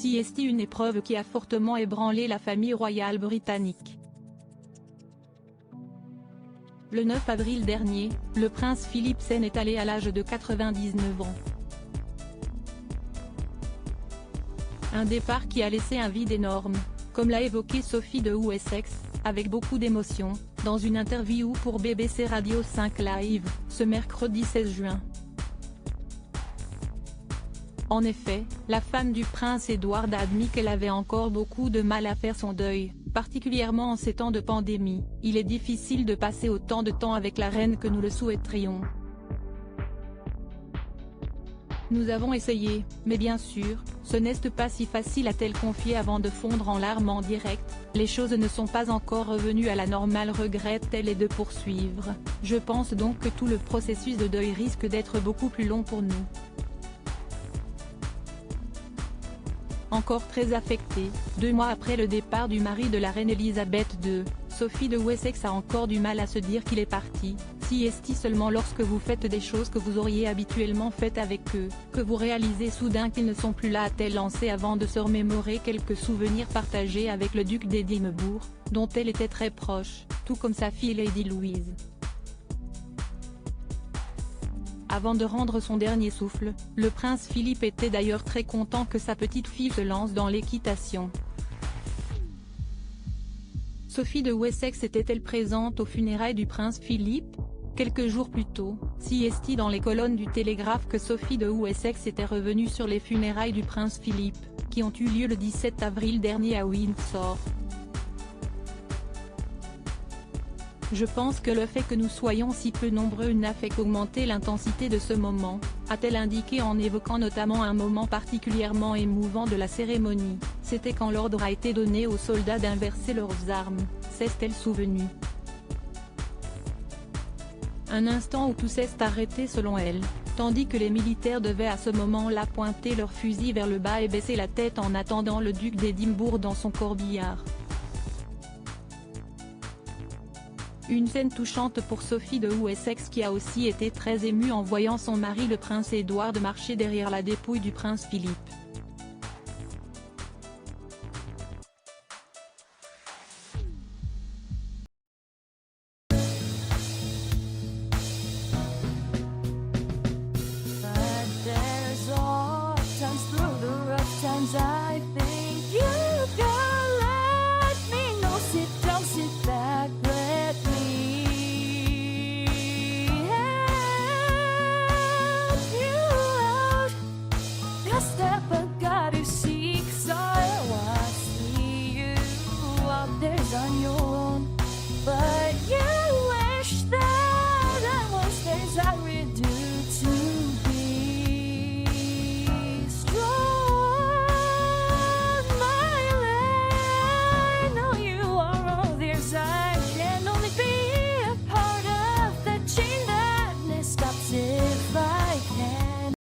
CST, une épreuve qui a fortement ébranlé la famille royale britannique. Le 9 avril dernier, le prince Philippe s'en est allé à l'âge de 99 ans. Un départ qui a laissé un vide énorme, comme l'a évoqué Sophie de Wessex, avec beaucoup d'émotion, dans une interview pour BBC Radio 5 Live, ce mercredi 16 juin. En effet, la femme du prince Édouard a admis qu'elle avait encore beaucoup de mal à faire son deuil, particulièrement en ces temps de pandémie. Il est difficile de passer autant de temps avec la reine que nous le souhaiterions. Nous avons essayé, mais bien sûr, ce n'est pas si facile, a-t-elle confié avant de fondre en larmes en direct. Les choses ne sont pas encore revenues à la normale, regrette-t-elle, et de poursuivre. Je pense donc que tout le processus de deuil risque d'être beaucoup plus long pour nous. Encore très affectée, 2 mois après le départ du mari de la reine Elisabeth II, Sophie de Wessex a encore du mal à se dire qu'il est parti. CST, seulement lorsque vous faites des choses que vous auriez habituellement faites avec eux, que vous réalisez soudain qu'ils ne sont plus là, a-t-elle lancé avant de se remémorer quelques souvenirs partagés avec le duc d'Édimbourg, dont elle était très proche, tout comme sa fille Lady Louise. Avant de rendre son dernier souffle, le prince Philippe était d'ailleurs très content que sa petite fille se lance dans l'équitation. Sophie de Wessex était-elle présente aux funérailles du prince Philippe? Quelques jours plus tôt, CST dans les colonnes du Télégraphe que Sophie de Wessex était revenue sur les funérailles du prince Philippe, qui ont eu lieu le 17 avril dernier à Windsor. Je pense que le fait que nous soyons si peu nombreux n'a fait qu'augmenter l'intensité de ce moment, a-t-elle indiqué en évoquant notamment un moment particulièrement émouvant de la cérémonie. C'était quand l'ordre a été donné aux soldats d'inverser leurs armes, s'est-elle souvenue. Un instant où tout s'est arrêté selon elle, tandis que les militaires devaient à ce moment-là pointer leurs fusils vers le bas et baisser la tête en attendant le duc d'Édimbourg dans son corbillard. Une scène touchante pour Sophie de Wessex, qui a aussi été très émue en voyant son mari le prince Édouard marcher derrière la dépouille du prince Philippe.